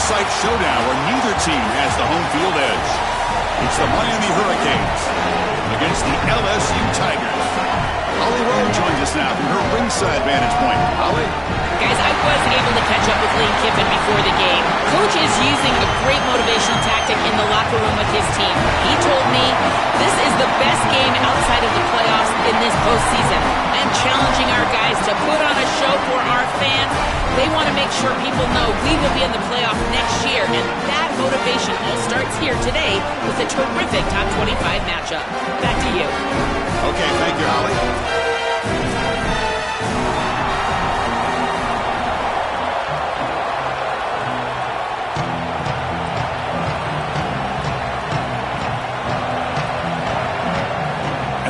no-site showdown where neither team has the home field edge. It's the Miami Hurricanes against the LSU Tigers. Holly Rowe joins us now from her ringside vantage point. Holly? Guys, I was able to catch up with Lane Kiffin before the game. Coach is using a great motivational tactic in the locker room with his team. He told me this is the best game outside of the playoffs in this postseason. And challenging our guys to put on a show for our fans. They want to make sure people know we will be in the playoff next year. And that motivation all starts here today with a terrific top 25 matchup. Back to you. Okay, thank you, Holly.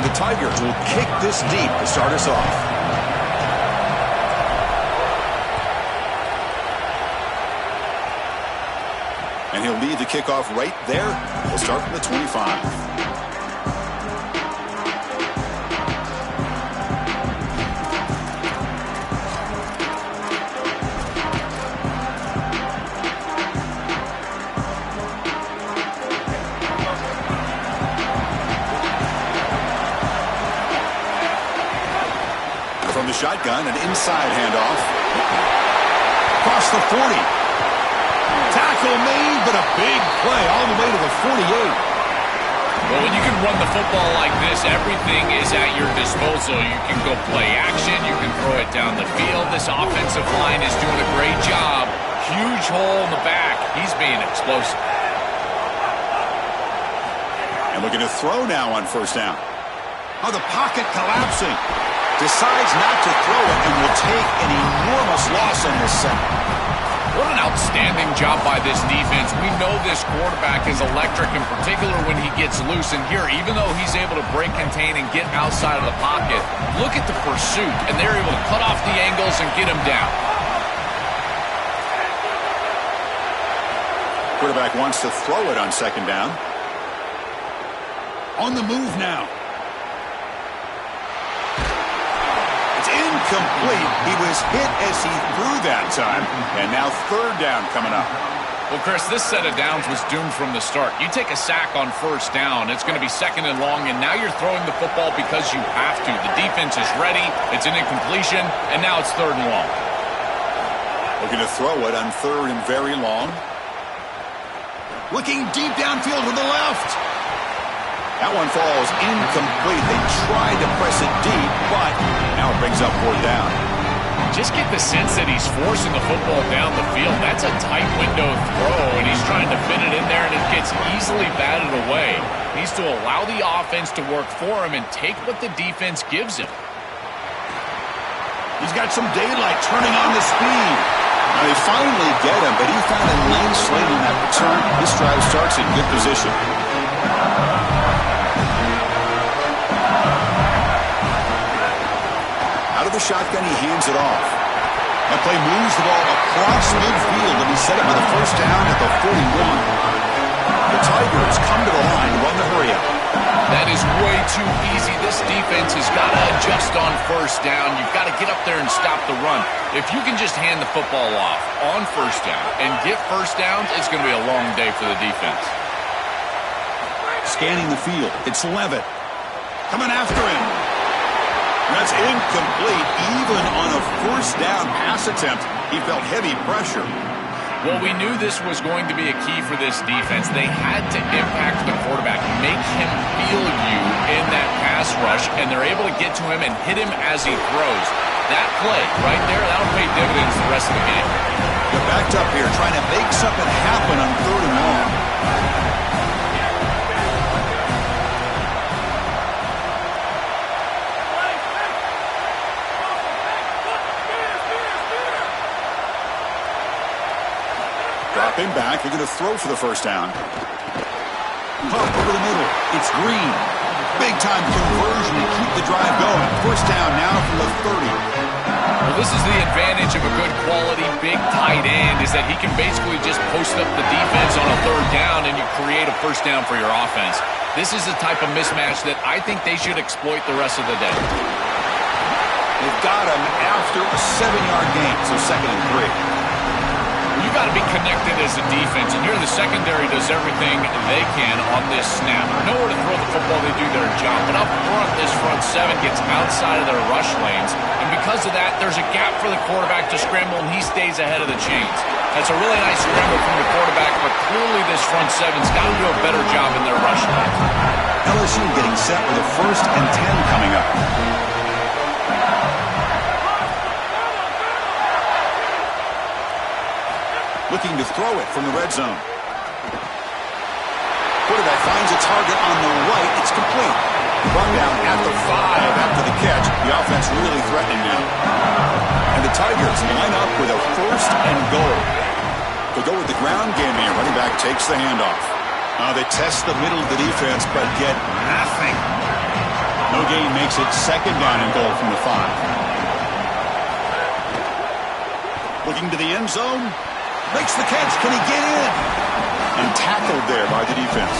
The Tigers will kick this deep to start us off. And he'll lead the kickoff right there. We'll start from the 25. From the shotgun, an inside handoff. Across the 40. Tackle made, but a big play all the way to the 48. Well, when you can run the football like this, everything is at your disposal. You can go play action. You can throw it down the field. This offensive line is doing a great job. Huge hole in the back. He's being explosive. And looking to throw now on first down. Oh, the pocket collapsing. Decides not to throw it and will take an enormous loss on this set. What an outstanding job by this defense. We know this quarterback is electric, in particular when he gets loose. And here, even though he's able to break, contain, and get outside of the pocket, look at the pursuit. And they're able to cut off the angles and get him down. Quarterback wants to throw it on second down. On the move now. Incomplete. He was hit as he threw that time. And now third down coming up. Well, Chris, this set of downs was doomed from the start. You take a sack on first down, it's going to be second and long, and now you're throwing the football because you have to. The defense is ready. It's an incompletion, and now it's third and long. Looking to throw it on third and very long. Looking deep downfield to the left. That one falls incomplete. They tried to press it deep, but now it brings up fourth down. Just get the sense that he's forcing the football down the field. That's a tight window throw, and he's trying to fit it in there, and it gets easily batted away. He needs to allow the offense to work for him and take what the defense gives him. He's got some daylight turning on the speed. Now they finally get him, but he found a nice lane on that return. This drive starts in good position. Out of the shotgun, he hands it off. That play moves the ball across midfield, and he set it with a first down at the 41. The Tigers come to the line to run the hurry-up. That is way too easy. This defense has got to adjust on first down. You've got to get up there and stop the run. If you can just hand the football off on first down and get first downs, it's going to be a long day for the defense. Scanning the field, it's Levitt. Coming after him. That's incomplete. Even on a first down pass attempt, he felt heavy pressure. Well, we knew this was going to be a key for this defense. They had to impact the quarterback, make him feel you in that pass rush, and they're able to get to him and hit him as he throws. That play right there, that'll pay dividends the rest of the game. They're backed up here trying to make something happen on third and long. Dropping back, they're going to throw for the first down. Pump over the middle. It's Green. Big-time conversion to keep the drive going. First down now from the 30. Well, this is the advantage of a good quality big tight end, is that he can basically just post up the defense on a third down and you create a first down for your offense. This is the type of mismatch that I think they should exploit the rest of the day. They've got him after a 7-yard gain, so second and 3. You got to be connected as a defense, and here the secondary does everything they can on this snap. Nowhere to throw the football, they do their job. But up front, this front seven gets outside of their rush lanes, and because of that, there's a gap for the quarterback to scramble, and he stays ahead of the chains. That's a really nice scramble from the quarterback, but clearly this front seven's got to do a better job in their rush lanes. LSU getting set with a 1st and 10 coming up. Looking to throw it from the red zone. Quarterback finds a target on the right. It's complete. Brought down at the 5 after the catch. The offense really threatening now. And the Tigers line up with a 1st and goal. They go with the ground game here. Running back takes the handoff. They test the middle of the defense, but get nothing. No gain makes it 2nd down and goal from the 5. Looking to the end zone. Makes the catch. Can he get in? And tackled there by the defense.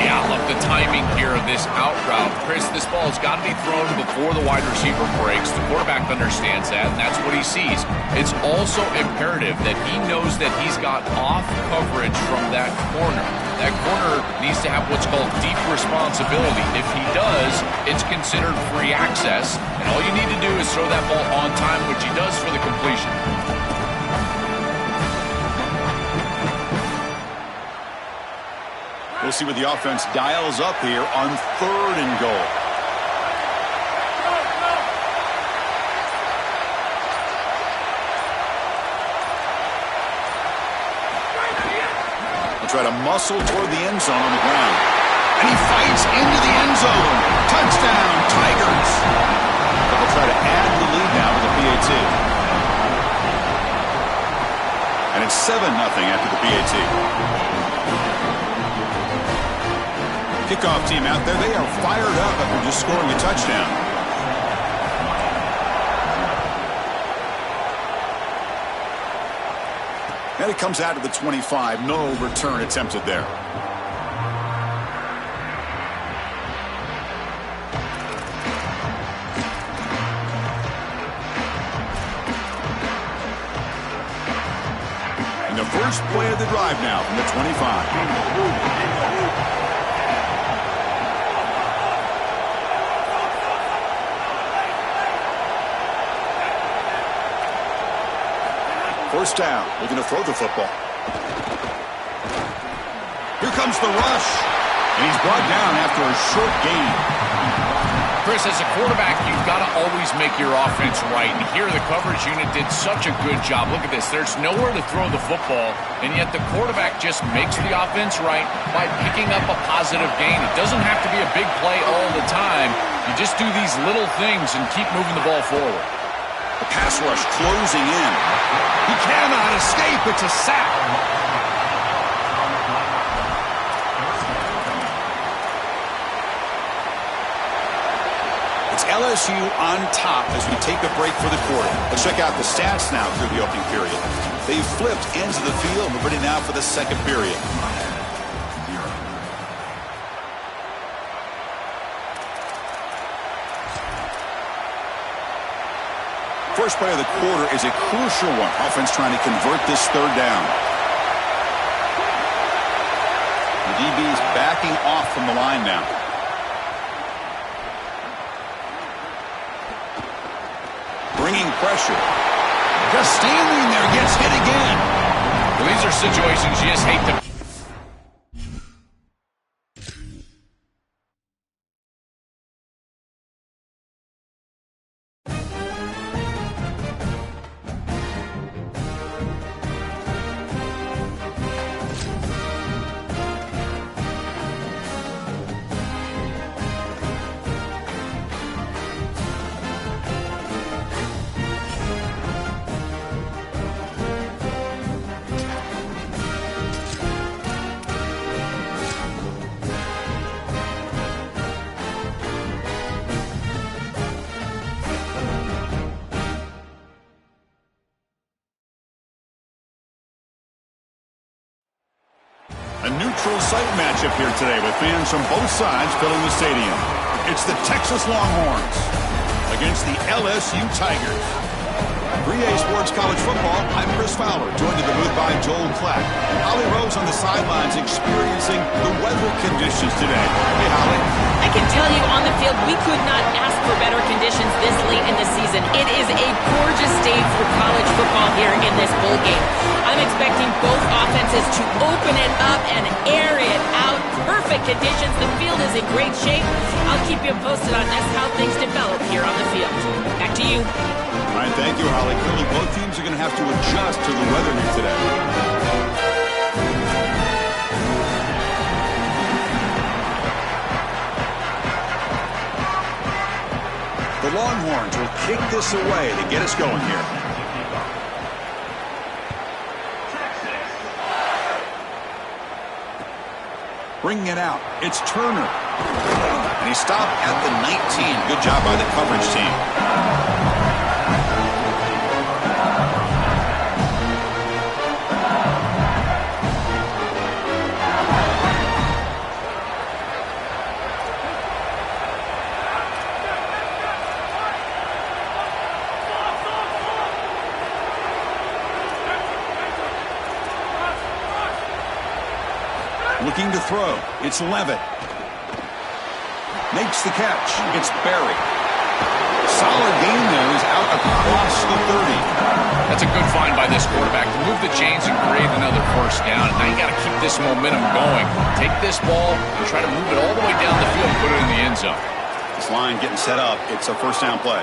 Yeah, look, the timing here of this out route. Chris, this ball has got to be thrown before the wide receiver breaks. The quarterback understands that, and that's what he sees. It's also imperative that he knows that he's got off coverage from that corner. That corner needs to have what's called deep responsibility. If he does, it's considered free access, and all you need to do is throw that ball on time, which he does for the completion. We'll see what the offense dials up here on 3rd and goal. They'll try to muscle toward the end zone on the ground. And he fights into the end zone. Touchdown, Tigers. They'll try to add the lead now with the PAT. And it's 7-0 after the PAT. Kickoff team out there. They are fired up after just scoring a touchdown. And it comes out of the 25. No return attempted there. And the first play of the drive now from the 25. First down, looking to throw the football. Here comes the rush. And he's brought down after a short gain. Chris, as a quarterback, you've got to always make your offense right. And here the coverage unit did such a good job. Look at this. There's nowhere to throw the football, and yet the quarterback just makes the offense right by picking up a positive gain. It doesn't have to be a big play all the time. You just do these little things and keep moving the ball forward. The pass rush closing in. He cannot escape. It's a sack. It's LSU on top as we take a break for the quarter. Let's check out the stats now through the opening period. They've flipped ends of the field. We're ready now for the 2nd period. First play of the quarter is a crucial one. Offense trying to convert this 3rd down. The DB's backing off from the line now. Bringing pressure. Just standing there, gets hit again. Well, these are situations you just hate to. A neutral site matchup here today with fans from both sides filling the stadium. It's the Texas Longhorns against the LSU Tigers. 3A Sports College Football, I'm Chris Fowler, joined in the booth by Joel Clack. Holly Rose on the sidelines experiencing the weather conditions today. Hey, Holly. I can tell you on the field, we could not ask for better conditions this late in the season. It is a gorgeous stage for college football here in this bowl game. I'm expecting both offenses to open it up and air it out. Perfect conditions. The field is in great shape. I'll keep you posted on this, how things develop here on the field. Back to you. All right, thank you, Holly. Clearly, both teams are going to have to adjust to the weather here today. The Longhorns will kick this away to get us going here. Bringing it out, it's Turner. And he stopped at the 19. Good job by the coverage team. Looking to throw. It's Levitt. Makes the catch. It's Berry. Solid gain there. He's out across the 30. That's a good find by this quarterback to move the chains and create another first down. Now you got to keep this momentum going. Take this ball and try to move it all the way down the field and put it in the end zone. This line getting set up. It's a first down play.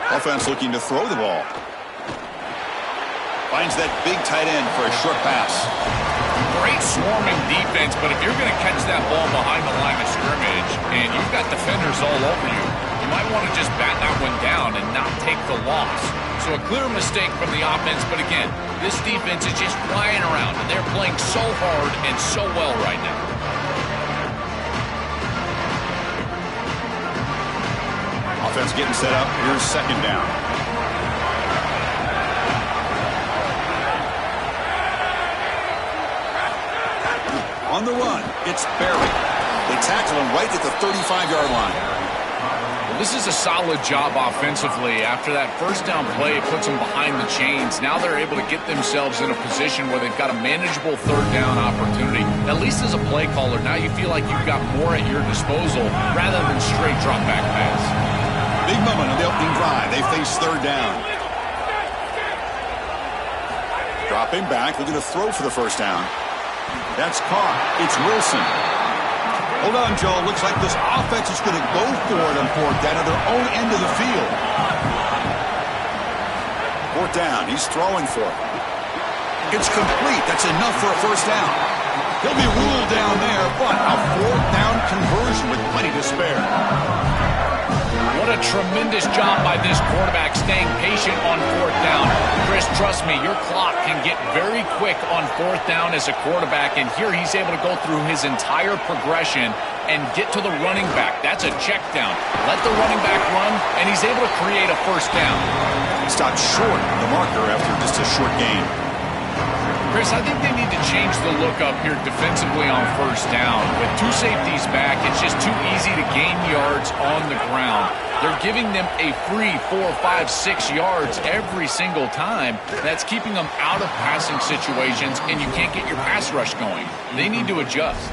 Offense looking to throw the ball. Finds that big tight end for a short pass. Great swarming defense, but if you're going to catch that ball behind the line of scrimmage and you've got defenders all over you, you might want to just bat that one down and not take the loss. So a clear mistake from the offense, but again, this defense is just flying around, and they're playing so hard and so well right now. Offense getting set up. Here's second down. On the run, it's Berry. They tackle him right at the 35-yard line. Well, this is a solid job offensively. After that first down play, it puts them behind the chains. Now they're able to get themselves in a position where they've got a manageable third down opportunity. At least as a play caller, now you feel like you've got more at your disposal rather than straight drop back pass. Big moment on the opening drive. They face third down. Dropping back, looking to throw for the first down. That's caught. It's Wilson. Hold on, Joe. Looks like this offense is going to go for it on fourth down at their own end of the field. Fourth down. He's throwing for it. It's complete. That's enough for a first down. He'll be ruled down there, but a fourth down conversion with plenty to spare. What a tremendous job by this quarterback staying patient on fourth down. Chris, trust me, your clock can get very quick on fourth down as a quarterback, and here he's able to go through his entire progression and get to the running back. That's a check down. Let the running back run, and he's able to create a first down. Stopped short of the marker after just a short gain. Chris, I think they need to change the look up here defensively on first down. With two safeties back, it's just too easy to gain yards on the ground. They're giving them a free 4, 5, 6 yards every single time. That's keeping them out of passing situations, and you can't get your pass rush going. They need to adjust.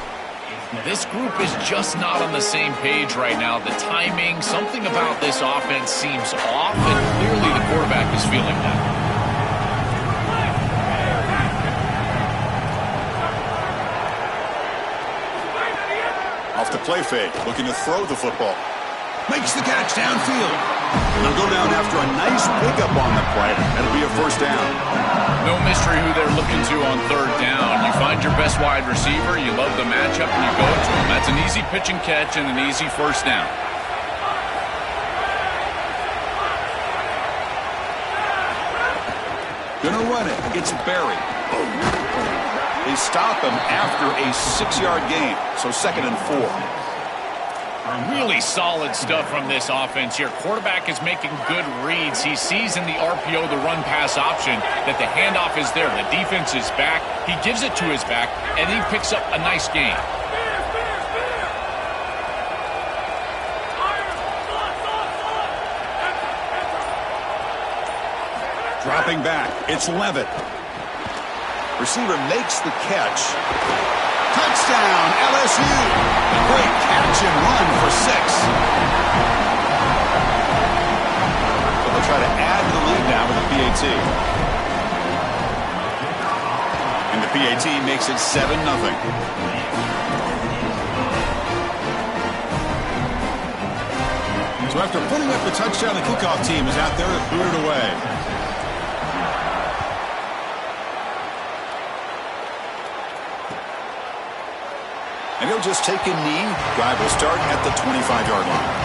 This group is just not on the same page right now. The timing, something about this offense seems off, and clearly the quarterback is feeling that. Off the play fake, looking to throw the football. Makes the catch downfield. They'll go down after a nice pickup on the play. That'll be a first down. No mystery who they're looking to on third down. You find your best wide receiver, you love the matchup, and you go to him. That's an easy pitch and catch and an easy first down. Gonna run it. It's Berry. They stop him after a 6-yard gain, so 2nd and 4. Really solid stuff from this offense here. Quarterback is making good reads. He sees in the RPO the run-pass option that the handoff is there. The defense is back. He gives it to his back, and he picks up a nice gain. Dropping back, it's Levitt. Receiver makes the catch. Touchdown, LSU. A great catch and run for 6. So they'll try to add to the lead now with the PAT. And the PAT makes it 7-0. So after putting up the touchdown, the kickoff team is out there to boot it away. And he'll just take a knee. Drive will start at the 25-yard line.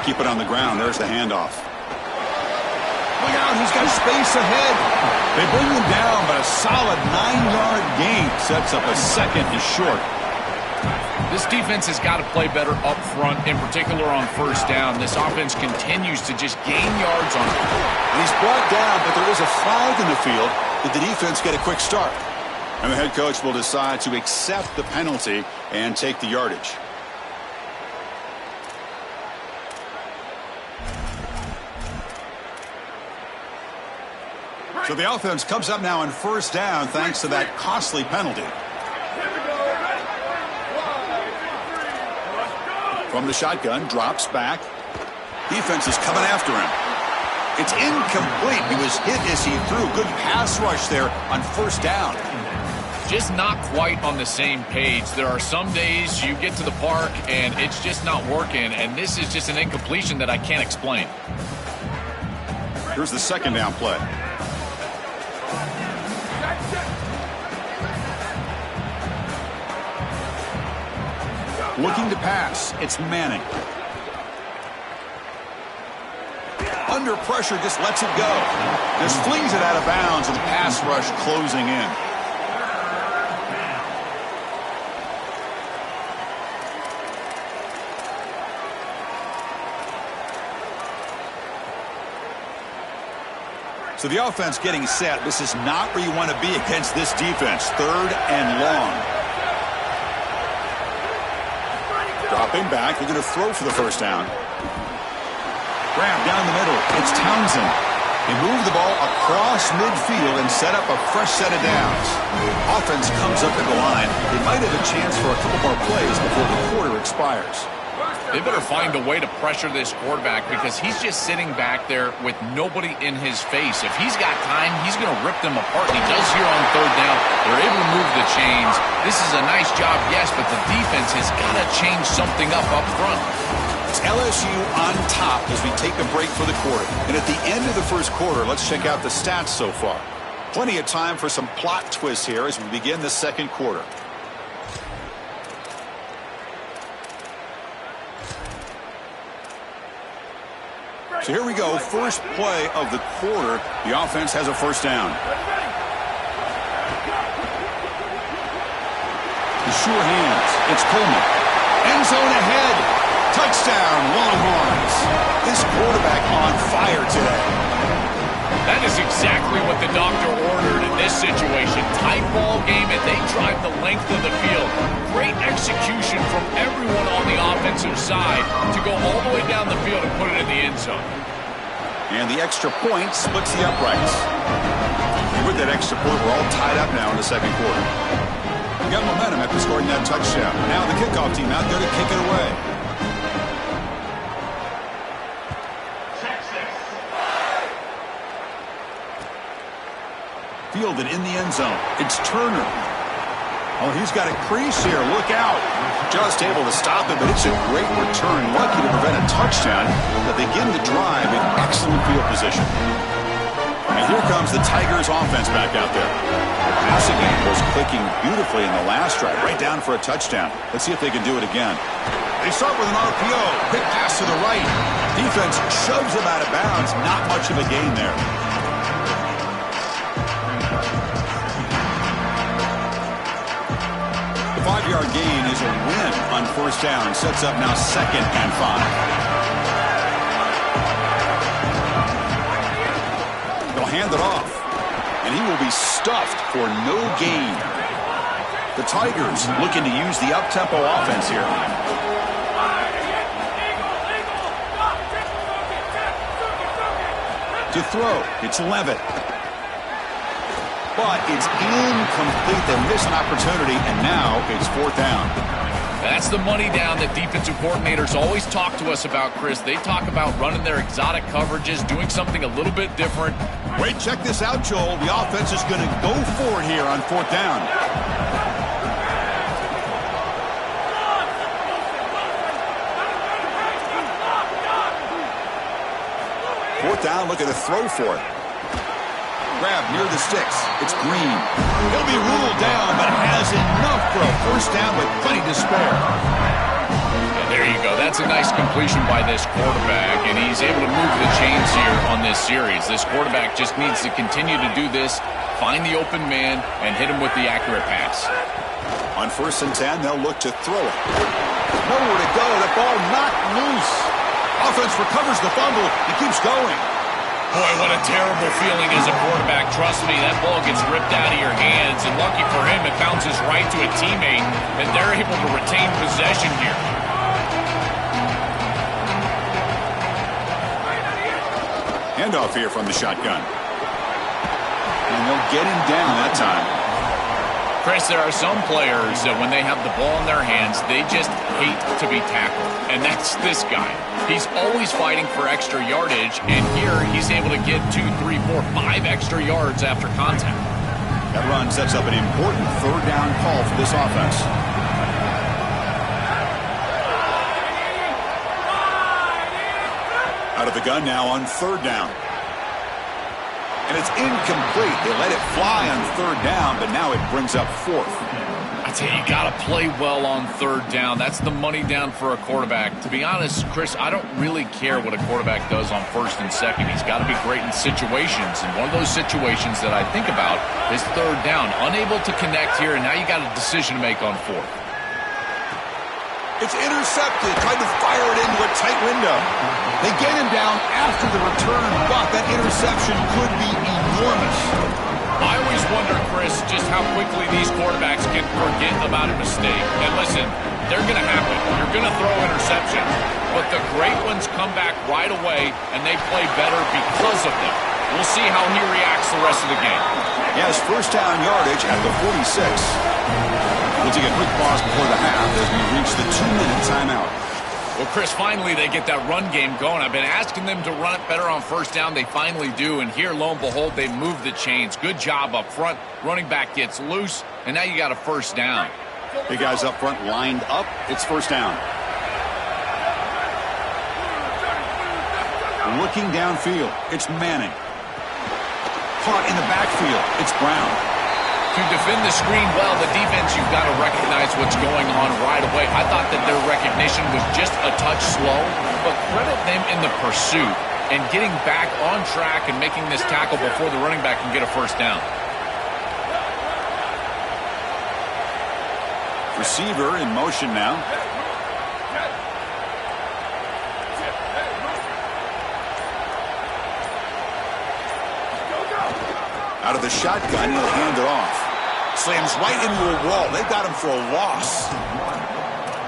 Keep it on the ground. There's the handoff. Look out, he's got space ahead. They bring him down, but a solid 9-yard gain sets up a second and short. This defense has got to play better up front, in particular on first down. This offense continues to just gain yards on it. He's brought down, but there is a flag in the field. Did the defense get a quick start? And the head coach will decide to accept the penalty and take the yardage. So the offense comes up now on first down thanks to that costly penalty. From the shotgun, drops back. Defense is coming after him. It's incomplete. He was hit as he threw. Good pass rush there on first down. Just not quite on the same page. There are some days you get to the park and it's just not working, and this is just an incompletion that I can't explain. Here's the second down play. Looking to pass. It's Manning. Under pressure, just lets it go. Just flings it out of bounds, and the pass rush closing in. So the offense getting set. This is not where you want to be against this defense. Third and long. Dropping back, they're going to throw for the first down. Grab down the middle, it's Townsend. They move the ball across midfield and set up a fresh set of downs. Offense comes up at the line. They might have a chance for a couple more plays before the quarter expires. They better find a way to pressure this quarterback because he's just sitting back there with nobody in his face. If he's got time, he's going to rip them apart. And he does here on third down. They're able to move the chains. This is a nice job, yes, but the defense has got to change something up front. It's LSU on top as we take a break for the quarter. And at the end of the first quarter, let's check out the stats so far. Plenty of time for some plot twists here as we begin the second quarter. So here we go, first play of the quarter. The offense has a first down. The sure hands. It's Coleman. End zone ahead. Touchdown, Longhorns. This quarterback on fire today. That is exactly what the doctor ordered in this situation. Tight ball game, and they drive the length of the field. Great execution from everyone on the offensive side to go all the way down the field and put it in the end zone. And the extra point splits the uprights. And with that extra point, we're all tied up now in the second quarter. We got momentum after scoring that touchdown. Now the kickoff team out there to kick it away. Fielded in the end zone. It's Turner. Oh, he's got a crease here. Look out. Just able to stop it, but it's a great return. Lucky to prevent a touchdown, but they begin the drive in excellent field position. And here comes the Tigers offense back out there. The passing game was clicking beautifully in the last drive, right down for a touchdown. Let's see if they can do it again. They start with an RPO. Quick pass to the right. Defense shoves them out of bounds. Not much of a gain there. The 5-yard gain is a win on first down. Sets up now 2nd and 5. They'll hand it off. And he will be stuffed for no gain. The Tigers looking to use the up-tempo offense here. To throw, it's Levitt. But it's incomplete. They miss an opportunity, and now it's 4th down. That's the money down that defensive coordinators always talk to us about, Chris. They talk about running their exotic coverages, doing something a little bit different. Wait, check this out, Joel. The offense is going to go for it here on 4th down. Fourth down, look at the throw for it. Grab near the sticks. It's Green. He'll be ruled down, but has enough for a first down with plenty to spare. Yeah, there you go. That's a nice completion by this quarterback, and he's able to move the chains here on this series. This quarterback just needs to continue to do this, find the open man, and hit him with the accurate pass. On 1st and 10, they'll look to throw it. Nowhere to go. The ball knocked loose. Offense recovers the fumble. He keeps going. Boy, what a terrible feeling as a quarterback. Trust me, that ball gets ripped out of your hands, and lucky for him, it bounces right to a teammate, and they're able to retain possession here. Handoff here from the shotgun. And they'll get him down that time. Chris, there are some players that when they have the ball in their hands, they just hate to be tackled. And that's this guy. He's always fighting for extra yardage, and here he's able to get 2, 3, 4, 5 extra yards after contact. That run sets up an important 3rd down call for this offense. Out of the gun now on 3rd down. And it's incomplete. They let it fly on 3rd down, but now it brings up 4th. I tell you, you got to play well on 3rd down. That's the money down for a quarterback. To be honest, Chris, I don't really care what a quarterback does on 1st and 2nd. He's got to be great in situations, and one of those situations that I think about is 3rd down. Unable to connect here, and now you got a decision to make on 4th. It's intercepted, trying to fire it into a tight window. They get him down after the return, but that interception could be enormous. I always wonder, Chris, just how quickly these quarterbacks can forget about a mistake. And listen, they're going to happen. You're going to throw interceptions, but the great ones come back right away, and they play better because of them. We'll see how he reacts the rest of the game. He has 1st down yardage at the 46. We'll take a quick pause before the half as we reach the 2-minute timeout. Well, Chris, finally they get that run game going. I've been asking them to run it better on 1st down. They finally do, and here, lo and behold, they move the chains. Good job up front. Running back gets loose, and now you got a 1st down. Big guys up front lined up. It's 1st down. Looking downfield, it's Manning. Caught in the backfield, it's Brown. To defend the screen well, the defense, you've got to recognize what's going on right away. I thought that their recognition was just a touch slow, but credit them in the pursuit and getting back on track and making this tackle before the running back can get a 1st down. Receiver in motion now. Out of the shotgun, he'll hand it off. Slams right into a wall. They've got him for a loss.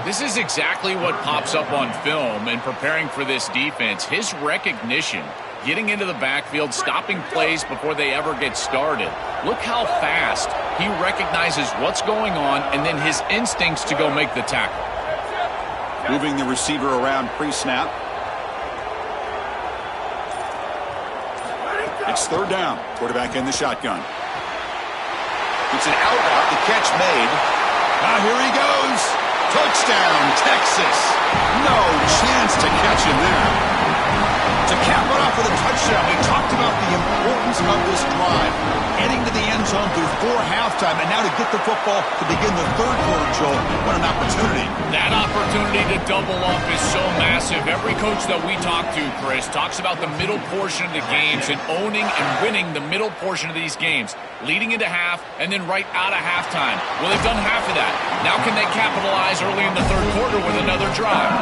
This is exactly what pops up on film in preparing for this defense. His recognition, getting into the backfield, stopping plays before they ever get started. Look how fast he recognizes what's going on and then his instincts to go make the tackle. Moving the receiver around pre-snap. It's 3rd down. Quarterback in the shotgun. It's an out route. The catch made. Now here he goes. Touchdown, Texas. No chance to catch him there. To cap it off with a touchdown, we talked about the importance of of this drive. Heading to the end zone before halftime, and now to get the football to begin the third quarter, Joel. What an opportunity. That opportunity to double up is so massive. Every coach that we talk to, Chris, talks about the middle portion of the games and owning and winning the middle portion of these games, leading into half and then right out of halftime. Well, they've done half of that. Now can they capitalize early in the third quarter with another drive?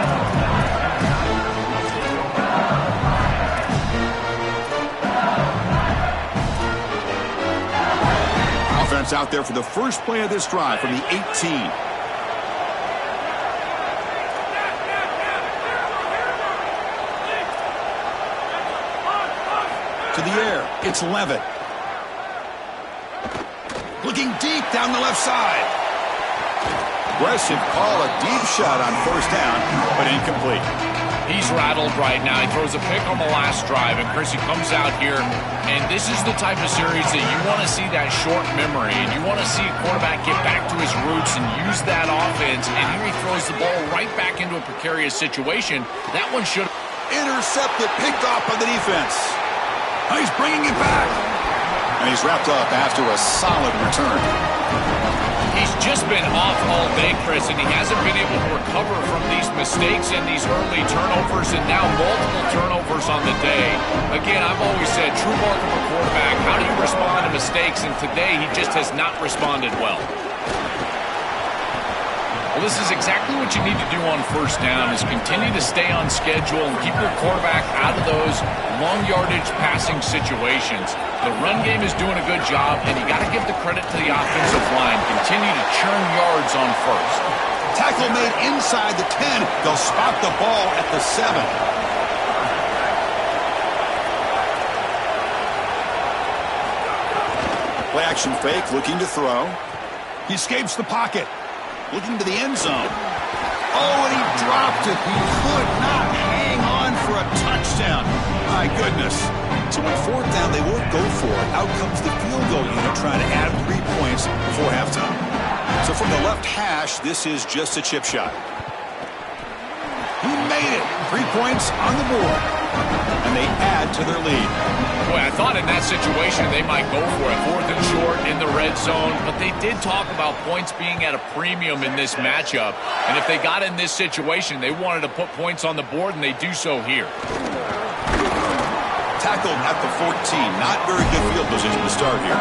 Offense out there for the first play of this drive from the 18. To the air, it's Levitt. Looking deep down the left side. Aggressive call, a deep shot on first down, but incomplete. He's rattled right now. He throws a pick on the last drive, and Chris, he comes out here, and this is the type of series that you want to see that short memory, and you want to see a quarterback get back to his roots and use that offense, and here he throws the ball right back into a precarious situation. That one should have... Intercepted, picked off by the defense. He's bringing it back. And he's wrapped up after a solid return. He's just been off all day, Chris, and he hasn't been able to recover from these mistakes and these early turnovers and now multiple turnovers on the day. Again, I've always said, true mark of a quarterback, how do you respond to mistakes? And today, he just has not responded well. Well, this is exactly what you need to do on first down, is continue to stay on schedule and keep your quarterback out of those long yardage passing situations. The run game is doing a good job, and you got to give the credit to the offensive line. Continue to churn yards on first. Tackle made inside the 10. They'll spot the ball at the 7. Play action fake, looking to throw. He escapes the pocket. Looking to the end zone. Oh, and he dropped it. He could not hang on for a touchdown. My goodness. So on fourth down, they won't go for it. Out comes the field goal unit trying to add 3 points before halftime. So from the left hash, this is just a chip shot. He made it. 3 points on the board. And they add to their lead. Boy, I thought in that situation they might go for it. 4th and short in the red zone. But they did talk about points being at a premium in this matchup. And if they got in this situation, they wanted to put points on the board, and they do so here. Tackled at the 14. Not very good field position to start here.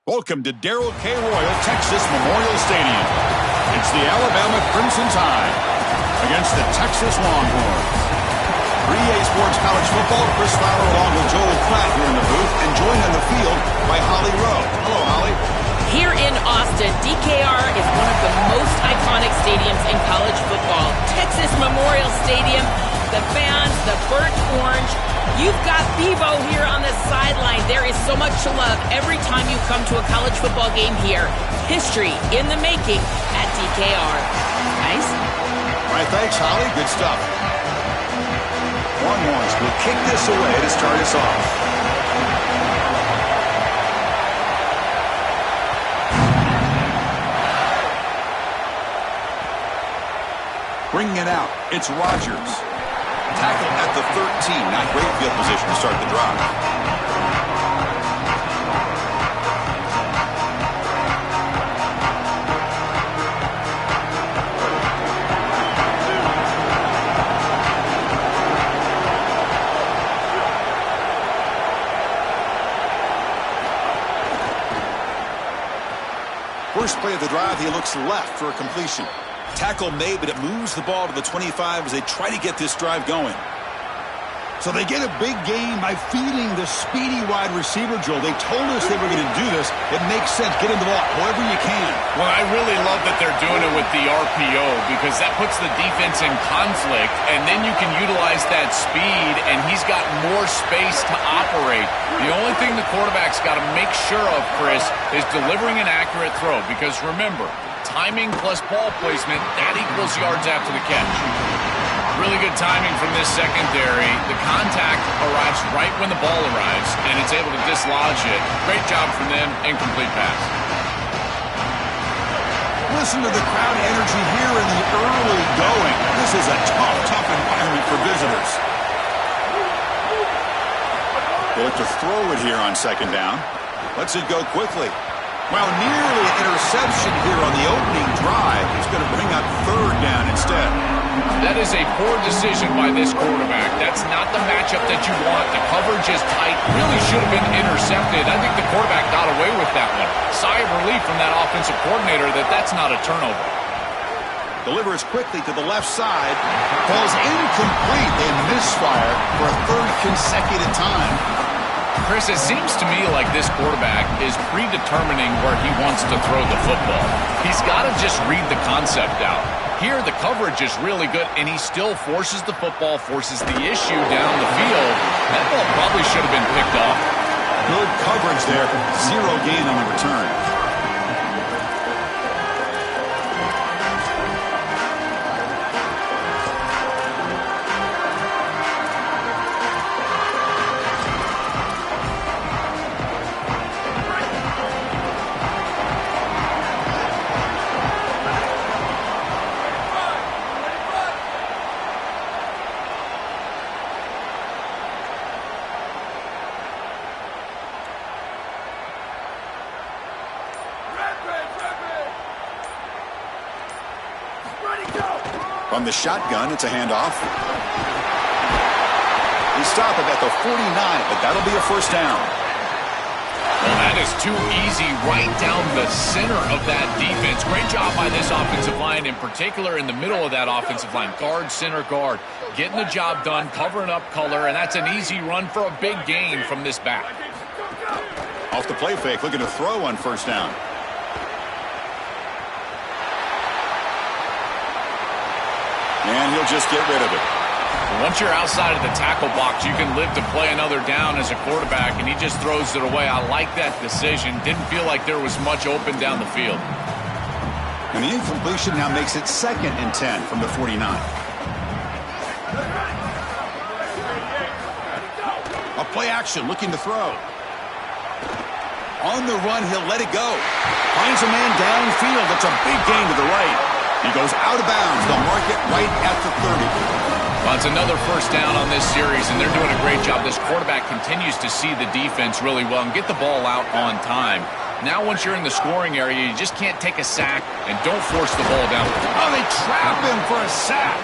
Welcome to Darrell K. Royal, Texas Memorial Stadium. It's the Alabama Crimson Tide against the Texas Longhorns. For EA Sports College Football, Chris Fowler along with Joel Klatt here in the booth, and joined on the field by Holly Rowe. Hello, Holly. Here in Austin, DKR is one of the most iconic stadiums in college football. Texas Memorial Stadium, the fans, the burnt orange. You've got Bevo here on the sideline. There is so much to love every time you come to a college football game here. History in the making at DKR. Nice? All right, thanks, Holly. Good stuff. Longhorns will kick this away to start us off. Bringing it out, it's Rogers. Tackle at the 13. Not great field position to start the drive. First play of the drive, he looks left for a completion. Tackle made, but it moves the ball to the 25 as they try to get this drive going. So they get a big gain by feeding the speedy wide receiver, Joel. They told us they were going to do this. It makes sense. Get him the ball however you can. Well, I really love that they're doing it with the RPO because that puts the defense in conflict, and then you can utilize that speed, and he's got more space to operate. The only thing the quarterback's got to make sure of, Chris, is delivering an accurate throw because, remember, timing plus ball placement, that equals yards after the catch. Really good timing from this secondary. The contact arrives right when the ball arrives, and it's able to dislodge it. Great job from them. Incomplete pass. Listen to the crowd energy here in the early going. This is a tough environment for visitors. They look to throw it here on second down. Lets it go quickly. Well, nearly an interception here on the opening drive. He's going to bring up third down instead. That is a poor decision by this quarterback. That's not the matchup that you want. The coverage is tight. Really should have been intercepted. I think the quarterback got away with that one. Sigh of relief from that offensive coordinator that that's not a turnover. Delivers quickly to the left side. Falls incomplete. They misfire for a third consecutive time. Chris, it seems to me like this quarterback is predetermining where he wants to throw the football. He's got to just read the concept out. Here, the coverage is really good, and he still forces the football, forces the issue down the field. That ball probably should have been picked off. Good coverage there. Zero gain on the return. From the shotgun, it's a handoff. They stop it at the 49, but that'll be a first down. Well, that is too easy right down the center of that defense. Great job by this offensive line, in particular in the middle of that offensive line. Guard, center, guard. Getting the job done, covering up color, and that's an easy run for a big gain from this back. Off the play fake, looking to throw on first down. And he'll just get rid of it. Once you're outside of the tackle box, you can live to play another down as a quarterback, and he just throws it away. I like that decision. Didn't feel like there was much open down the field. And the incompletion now makes it 2nd and 10 from the 49. A play action, looking to throw. On the run, he'll let it go. Finds a man downfield. That's a big gain to the right. He goes out of bounds. They'll mark it right at the 30. Well, it's another first down on this series, and they're doing a great job. This quarterback continues to see the defense really well and get the ball out on time. Now, once you're in the scoring area, you just can't take a sack and don't force the ball down. Oh, they trap him for a sack.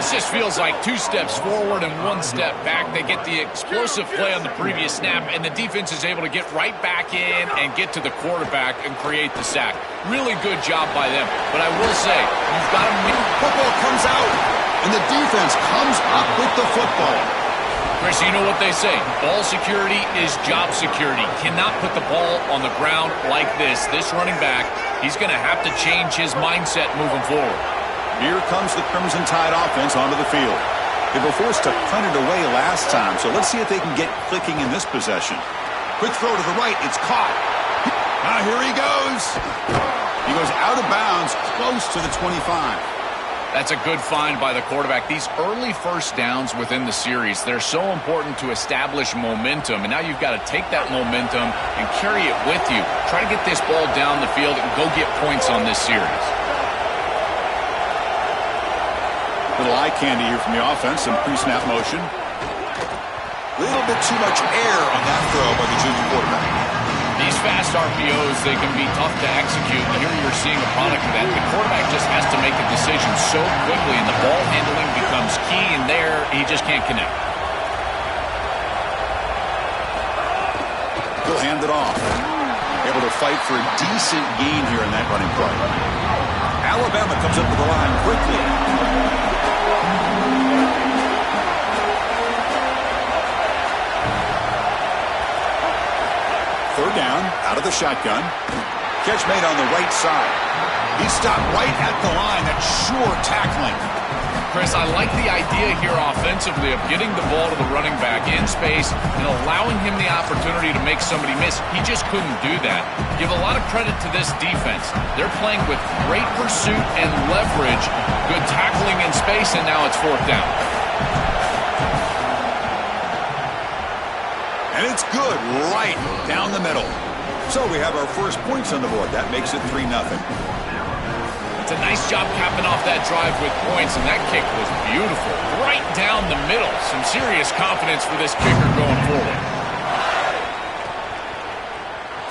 This just feels like 2 steps forward and 1 step back. They get the explosive play on the previous snap, and the defense is able to get right back in and get to the quarterback and create the sack. Really good job by them. But I will say, you've got to make... Football comes out, and the defense comes up with the football. Chris, you know what they say. Ball security is job security. Cannot put the ball on the ground like this. This running back, he's going to have to change his mindset moving forward. Here comes the Crimson Tide offense onto the field. They were forced to punt it away last time, so let's see if they can get clicking in this possession. Quick throw to the right. It's caught. Here he goes. He goes out of bounds, close to the 25. That's a good find by the quarterback. These early first downs within the series, they're so important to establish momentum, and now you've got to take that momentum and carry it with you. Try to get this ball down the field and go get points on this series. Little eye candy here from the offense, some pre-snap motion. Little bit too much air on that throw by the junior quarterback. These fast RPOs, they can be tough to execute. Here you're seeing a product of that. The quarterback just has to make a decision so quickly, and the ball handling becomes key, and there he just can't connect. He'll hand it off. Able to fight for a decent gain here in that running play. Alabama comes up to the line quickly. Third down, out of the shotgun. Catch made on the right side. He stopped right at the line. That's sure tackling. Chris, I like the idea here offensively of getting the ball to the running back in space and allowing him the opportunity to make somebody miss. He just couldn't do that. Give a lot of credit to this defense. They're playing with great pursuit and leverage, good tackling in space, and now it's 4th down. And it's good right down the middle. So we have our first points on the board. That makes it 3-0. It's a nice job capping off that drive with points, and that kick was beautiful. Right down the middle. Some serious confidence for this kicker going forward.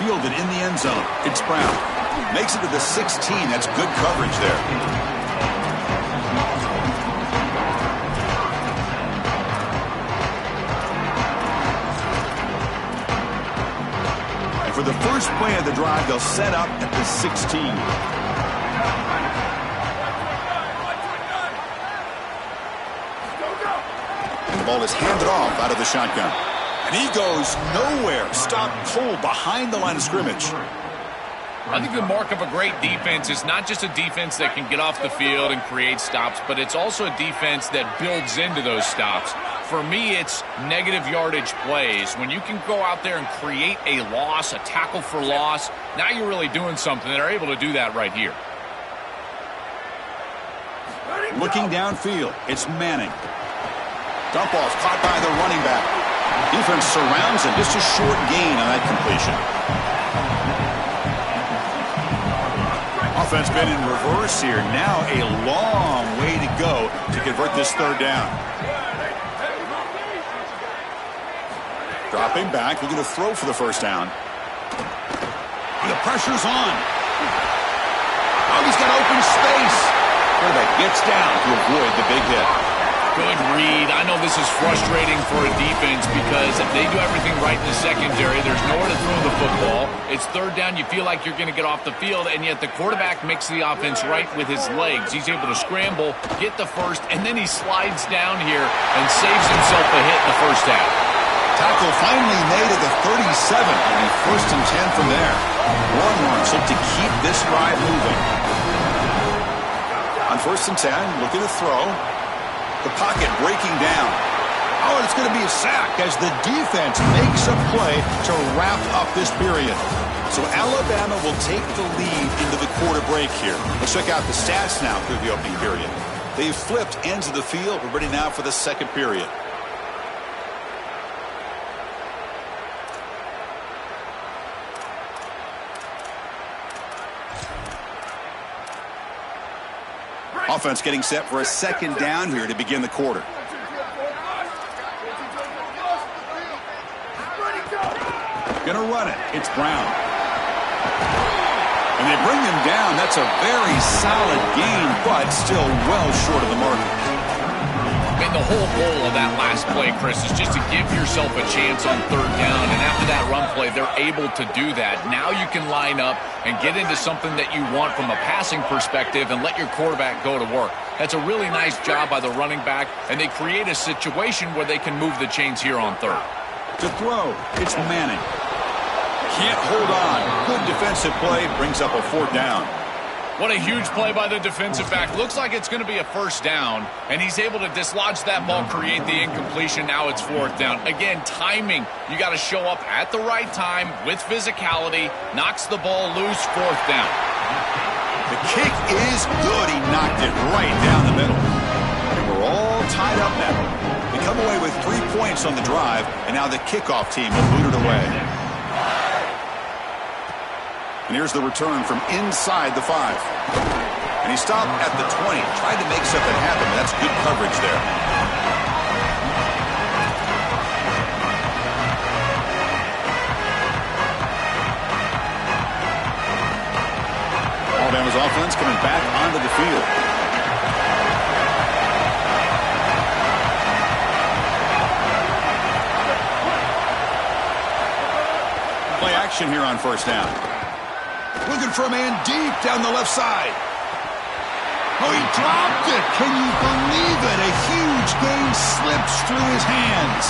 Fielded in the end zone. It's Brown. Makes it to the 16. That's good coverage there. For the first play of the drive, they'll set up at the 16. And the ball is handed off out of the shotgun. And he goes nowhere. Stopped cold behind the line of scrimmage. I think the mark of a great defense is not just a defense that can get off the field and create stops, but it's also a defense that builds into those stops. For me, it's negative yardage plays. When you can go out there and create a loss, a tackle for loss, now you're really doing something. They're able to do that right here. Looking downfield, it's Manning. Dump off caught by the running back. Defense surrounds him. Just a short gain on that completion. Offense been in reverse here. Now a long way to go to convert this 3rd down. Dropping back, looking to throw for the 1st down. The pressure's on. Oh, he's got open space. Quarterback gets down to avoid the big hit. Good read. I know this is frustrating for a defense because if they do everything right in the secondary, there's nowhere to throw the football. It's 3rd down. You feel like you're going to get off the field, and yet the quarterback makes the offense right with his legs. He's able to scramble, get the first, and then he slides down here and saves himself a hit in the 1st half. Tackle finally made at the 37, and 1st and 10 from there. Longhorns look to keep this drive moving. On 1st and 10, looking to throw. The pocket breaking down. Oh, and it's going to be a sack as the defense makes a play to wrap up this period. So Alabama will take the lead into the quarter break here. Let's check out the stats now through the opening period. They've flipped ends of the field. We're ready now for the 2nd period. Offense getting set for a 2nd down here to begin the quarter. Gonna run it. It's Brown. And they bring him down. That's a very solid gain, but still well short of the mark. mean, the whole goal of that last play, Chris, is just to give yourself a chance on third down. And after that run play, they're able to do that. Now you can line up and get into something that you want from a passing perspective and let your quarterback go to work. That's a really nice job by the running back, and they create a situation where they can move the chains here on third. To throw, it's Manning. Can't hold on. Good defensive play, brings up a fourth down. What a huge play by the defensive back. Looks like it's going to be a first down, and he's able to dislodge that ball, create the incompletion. Now it's fourth down. Again, timing. You got to show up at the right time with physicality. Knocks the ball loose, fourth down. The kick is good. He knocked it right down the middle. And we're all tied up now. They come away with 3 points on the drive, and now the kickoff team will boot it away. And here's the return from inside the 5. And he stopped at the 20. Tried to make something happen. That's good coverage there. Alabama's offense coming back onto the field. Play action here on first down. Looking for a man deep down the left side. Oh, he dropped it. Can you believe it? A huge gain slips through his hands.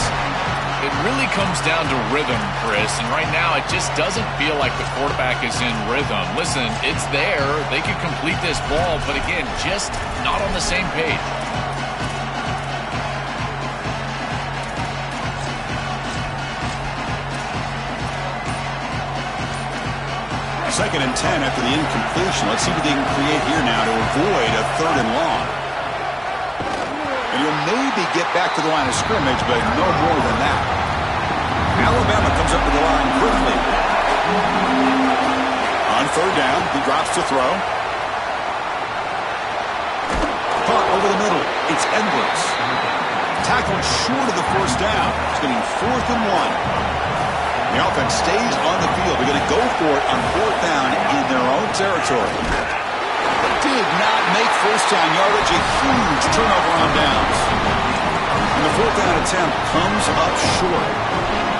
It really comes down to rhythm, Chris, and right now it just doesn't feel like the quarterback is in rhythm. Listen, it's there. They can complete this ball, but again, just not on the same page. Second and 10 after the incompletion. Let's see what they can create here now to avoid a third and long. And you'll maybe get back to the line of scrimmage, but no more than that. Alabama comes up to the line quickly. On third down, he drops to throw. Caught over the middle. It's Edwards. Tackled short of the first down. It's going to be fourth and 1. The offense stays on the field. They're going to go for it on fourth down in their own territory. Did not make first down yardage. A huge turnover on downs. And the fourth down attempt comes up short.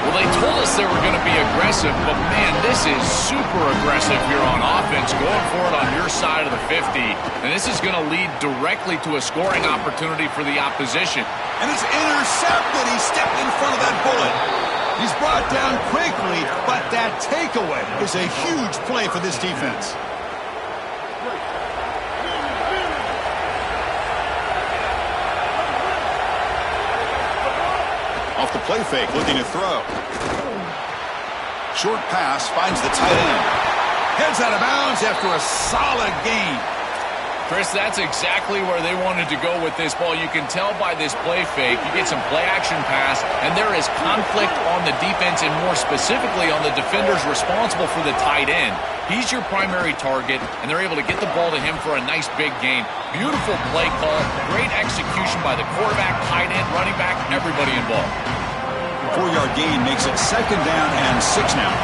Well, they told us they were going to be aggressive, but man, this is super aggressive here on offense, going for it on your side of the 50. And this is going to lead directly to a scoring opportunity for the opposition. And it's intercepted. He stepped in front of that bullet. He's brought down quickly, but that takeaway is a huge play for this defense. Off the play fake, looking to throw. Short pass, finds the tight end. Heads out of bounds after a solid gain. Chris, that's exactly where they wanted to go with this ball. You can tell by this play fake. You get some play-action pass, and there is conflict on the defense and more specifically on the defenders responsible for the tight end. He's your primary target, and they're able to get the ball to him for a nice big gain. Beautiful play call, great execution by the quarterback, tight end, running back, everybody involved. 4-yard gain makes it second down and 6 now.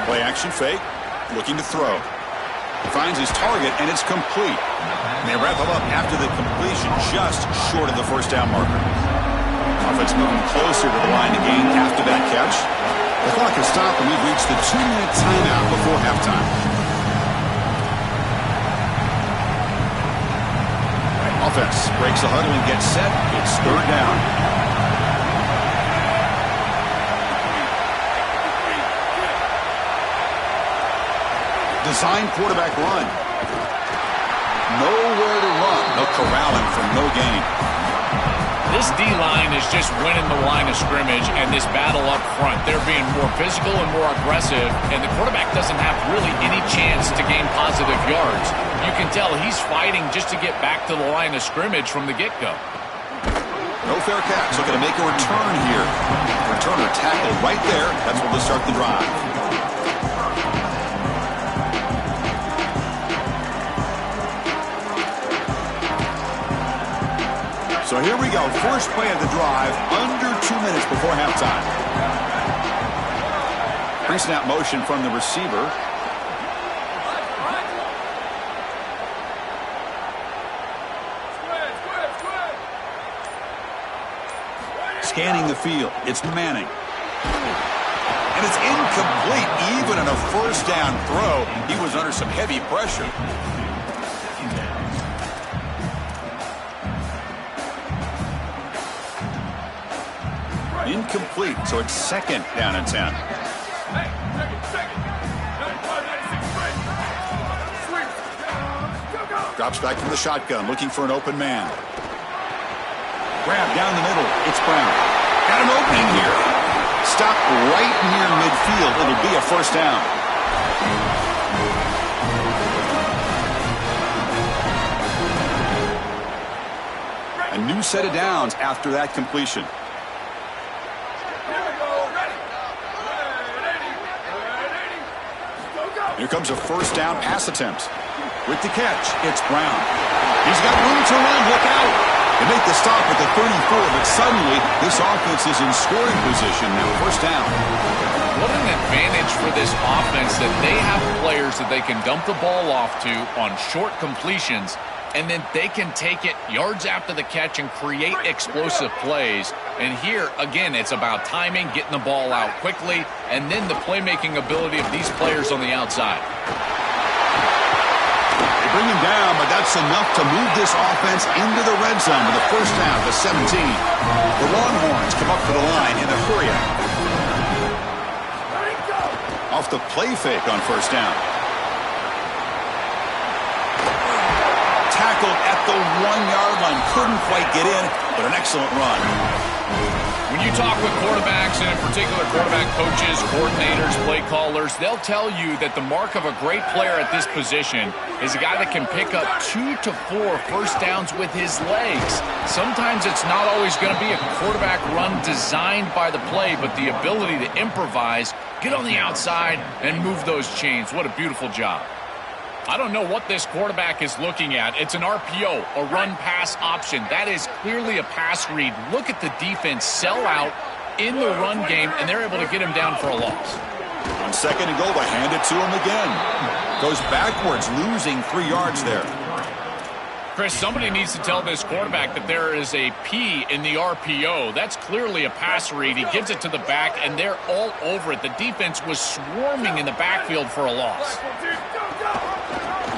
Play action fake, looking to throw. Finds his target, and it's complete. And they wrap him up after the completion, just short of the first down marker. Offense moving closer to the line to gain after that catch. The clock has stopped, and we've reached the 2-minute timeout before halftime. Offense breaks the huddle and gets set. It's third down. Design quarterback run. Nowhere to run. They'll corral him for no gain. This D-line is just winning the line of scrimmage, and this battle up front, they're being more physical and more aggressive, and the quarterback doesn't have really any chance to gain positive yards. You can tell he's fighting just to get back to the line of scrimmage from the get-go. No fair catch. Looking to make a return here. Returner tackled right there. That's where they'll start the drive. So here we go. First play of the drive, under 2 minutes before halftime. Pre-snap motion from the receiver. Scanning the field. It's Manning. And it's incomplete. Even in a first down throw, he was under some heavy pressure. Incomplete, so it's second down and 10. Drops back from the shotgun, looking for an open man. Grab down the middle. It's Brown. Got an opening here. Stop right near midfield. It'll be a first down. A new set of downs after that completion. Here comes a first down pass attempt. With the catch, it's Brown. He's got room to run. Look out. They make the stop at the 34, but suddenly this offense is in scoring position now. First down. What an advantage for this offense that they have players that they can dump the ball off to on short completions, and then they can take it yards after the catch and create explosive plays. And here, again, it's about timing, getting the ball out quickly, and then the playmaking ability of these players on the outside. Bring him down, but that's enough to move this offense into the red zone with a first down to 17. The Longhorns come up for the line in a hurry-up. Off the play fake on first down. Tackled at the 1-yard line. Couldn't quite get in, but an excellent run. When you talk with quarterbacks, and in particular quarterback coaches, coordinators, play callers, they'll tell you that the mark of a great player at this position is a guy that can pick up 2 to 4 first downs with his legs. Sometimes it's not always going to be a quarterback run designed by the play, but the ability to improvise, get on the outside, and move those chains. What a beautiful job. I don't know what this quarterback is looking at. It's an RPO, a run-pass option. That is clearly a pass read. Look at the defense sell out in the run game, and they're able to get him down for a loss. On second and goal, they hand it to him again. Goes backwards, losing 3 yards there. Chris, somebody needs to tell this quarterback that there is a P in the RPO. That's clearly a pass read. He gives it to the back, and they're all over it. The defense was swarming in the backfield for a loss.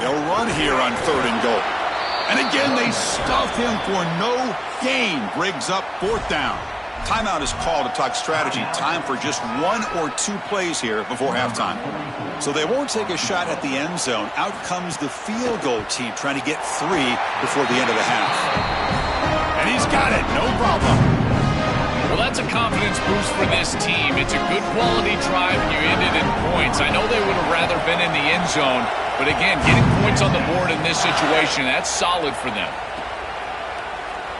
They'll run here on third and goal. And again, they stuff him for no gain. Briggs up fourth down. Timeout is called to talk strategy. Time for just 1 or 2 plays here before halftime. So they won't take a shot at the end zone. Out comes the field goal team trying to get 3 before the end of the half. And he's got it. No problem. Well, that's a confidence boost for this team. It's a good quality drive, and you ended in points. I know they would have rather been in the end zone, but again, getting points on the board in this situation, that's solid for them.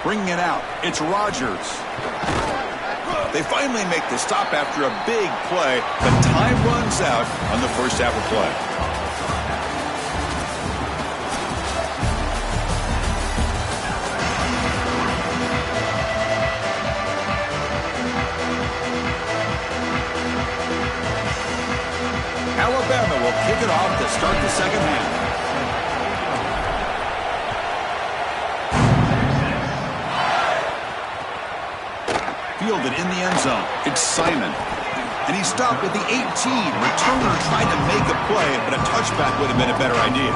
Bringing it out, it's Rodgers. They finally make the stop after a big play, but time runs out on the first half of play. Alabama will kick it off to start the second half. Fielded in the end zone. It's Simon. And he stopped at the 18. Returner tried to make a play, but a touchback would have been a better idea.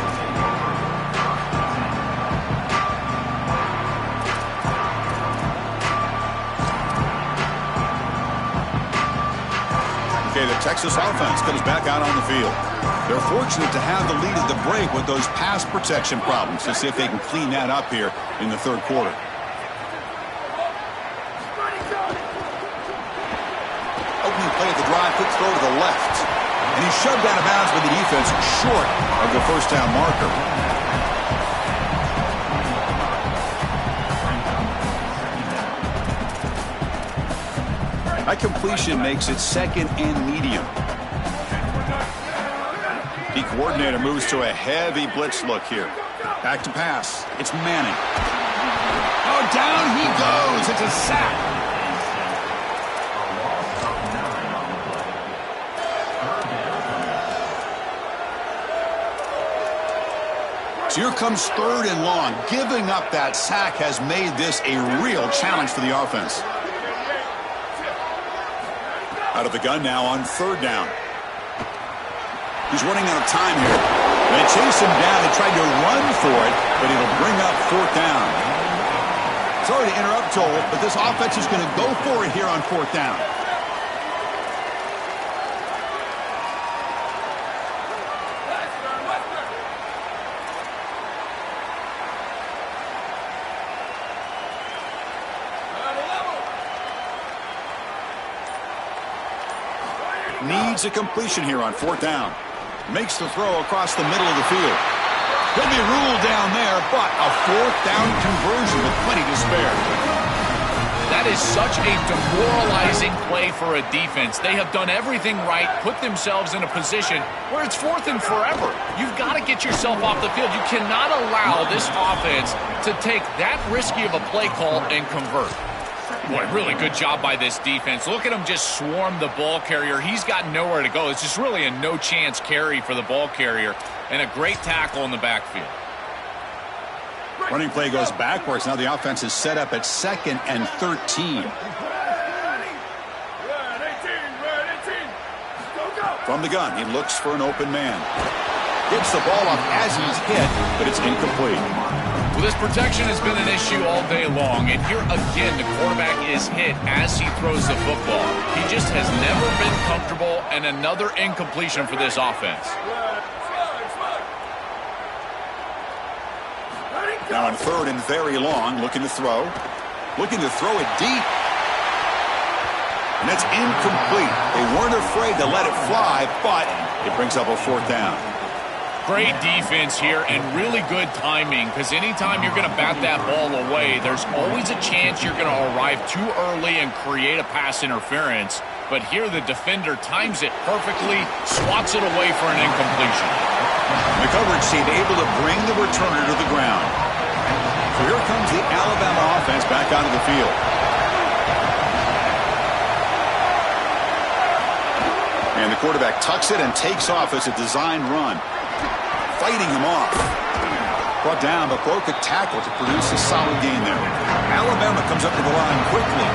Okay, the Texas offense comes back out on the field. They're fortunate to have the lead at the break with those pass protection problems. Let's see if they can clean that up here in the third quarter. Opening play of the drive, quick throw to the left. And he's shoved out of bounds by the defense short of the first down marker. That completion makes it second and medium. The coordinator moves to a heavy blitz look here. Back to pass. It's Manning. Oh, down he goes. It's a sack. Here comes 3rd and long. Giving up that sack has made this a real challenge for the offense. Out of the gun now on 3rd down. He's running out of time here. They chase him down. They tried to run for it, but it'll bring up 4th down. Sorry to interrupt, Joel, but this offense is going to go for it here on 4th down. Needs a completion here on 4th down. Makes the throw across the middle of the field. He'll be ruled down there, but a 4th down conversion with plenty to spare. That is such a demoralizing play for a defense. They have done everything right, put themselves in a position where it's 4th and forever. You've got to get yourself off the field. You cannot allow this offense to take that risky of a play call and convert. Boy, really good job by this defense. Look at him just swarm the ball carrier. He's got nowhere to go. It's just really a no-chance carry for the ball carrier, and a great tackle in the backfield. Running play goes backwards. Now the offense is set up at 2nd and 13. From the gun, he looks for an open man. Gets the ball off as he's hit, but it's incomplete. Well, this protection has been an issue all day long, and here again the quarterback is hit as he throws the football. He just has never been comfortable, and another incompletion for this offense. Now on 3rd and very long, looking to throw. Looking to throw it deep. And it's incomplete. They weren't afraid to let it fly, but it brings up a 4th down. Great defense here and really good timing, because anytime you're going to bat that ball away, there's always a chance you're going to arrive too early and create a pass interference. But here the defender times it perfectly, swats it away for an incompletion. The coverage team able to bring the returner to the ground. So here comes the Alabama offense back onto the field. And the quarterback tucks it and takes off as a design run. Fighting him off. Brought down, but broke a tackle to produce a solid gain there. Alabama comes up to the line quickly.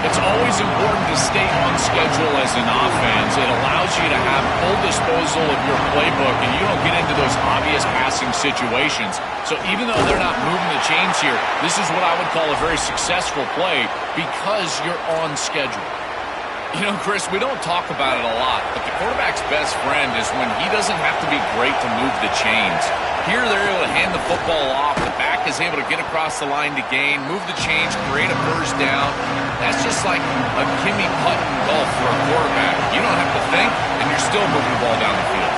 It's always important to stay on schedule as an offense. It allows you to have full disposal of your playbook, and you don't get into those obvious passing situations. So even though they're not moving the chains here, this is what I would call a very successful play because you're on schedule. You know, Chris, we don't talk about it a lot, but the quarterback's best friend is when he doesn't have to be great to move the chains. Here they're able to hand the football off. The back is able to get across the line to gain, move the chains, create a first down. That's just like a Kimmy putt in golf for a quarterback. You don't have to think, and you're still moving the ball down the field.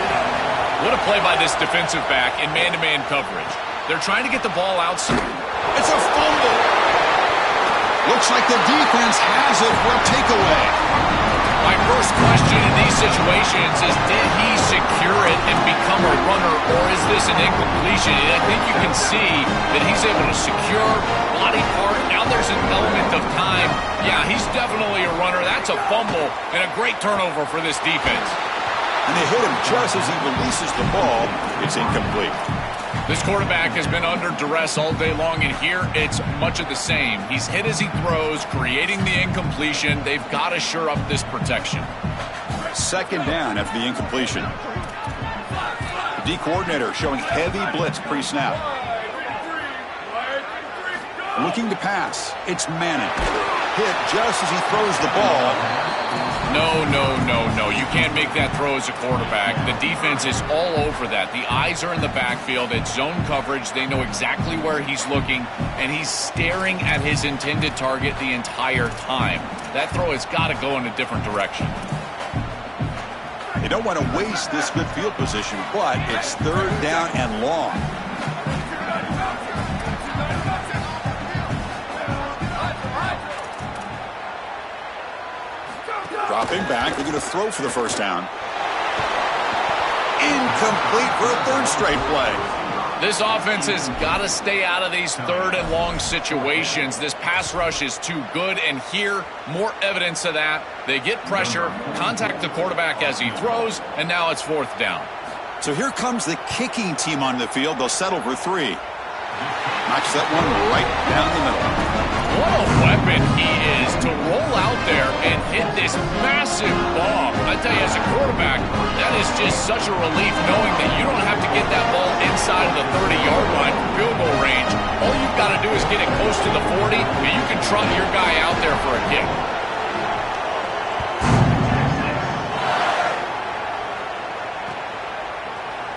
What a play by this defensive back in man-to-man coverage. They're trying to get the ball outside. It's a fumble. Looks like the defense has it for a takeaway. My first question in these situations is, did he secure it and become a runner, or is this an incompletion? And I think you can see that he's able to secure body part. Now there's an element of time. Yeah, he's definitely a runner. That's a fumble and a great turnover for this defense. And they hit him just as he releases the ball. It's incomplete. This quarterback has been under duress all day long, and here it's much of the same. He's hit as he throws, creating the incompletion. They've got to shore up this protection. 2nd down after the incompletion. The D coordinator showing heavy blitz pre-snap. Looking to pass. It's Manning. Hit just as he throws the ball. No. You can't make that throw as a quarterback. The defense is all over that. The eyes are in the backfield. It's zone coverage. They know exactly where he's looking, and he's staring at his intended target the entire time. That throw has got to go in a different direction. They don't want to waste this good field position, but it's 3rd down and long. Dropping back, they're going to throw for the first down. Incomplete for a 3rd straight play. This offense has got to stay out of these 3rd and long situations. This pass rush is too good, and here, more evidence of that. They get pressure, contact the quarterback as he throws, and now it's 4th down. So here comes the kicking team on the field. They'll settle for 3. Knocks that one right down the middle. What a weapon he is to roll out there and hit this massive bomb. I tell you, as a quarterback, that is just such a relief knowing that you don't have to get that ball inside of the 30-yard line for field goal range. All you've got to do is get it close to the 40, and you can trot your guy out there for a kick.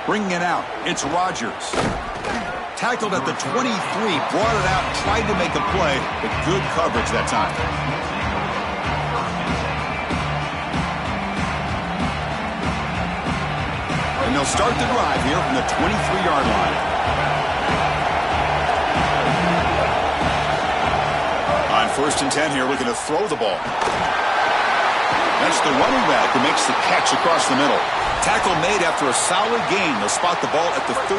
Bringing it out, it's Rodgers. Tackled at the 23, brought it out, tried to make a play, but good coverage that time. And they'll start the drive here from the 23-yard line. On 1st and 10 here, looking to throw the ball. That's the running back who makes the catch across the middle. Tackle made after a solid gain. They'll spot the ball at the 34.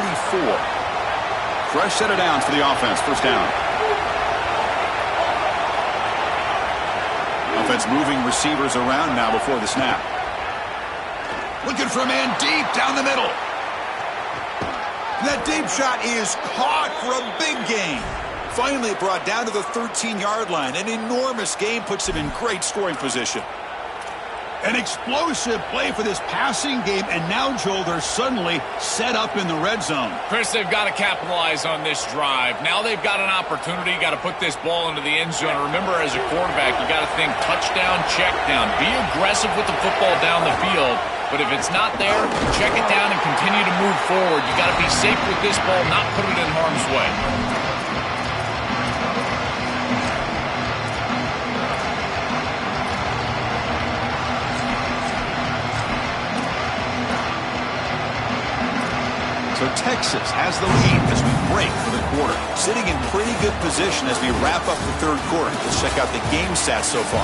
Fresh set of downs for the offense. 1st down. Offense moving receivers around now before the snap. Looking for a man deep down the middle. That deep shot is caught for a big gain. Finally brought down to the 13-yard line. An enormous gain puts him in great scoring position. An explosive play for this passing game, and now, Joel, they're suddenly set up in the red zone. Chris, they've got to capitalize on this drive. Now they've got an opportunity. You got to put this ball into the end zone. Remember, as a quarterback, you got to think touchdown, check down. Be aggressive with the football down the field. But if it's not there, check it down and continue to move forward. You got to be safe with this ball, not put it in harm's way. So Texas has the lead as we break for the quarter. Sitting in pretty good position as we wrap up the 3rd quarter. Let's check out the game stats so far.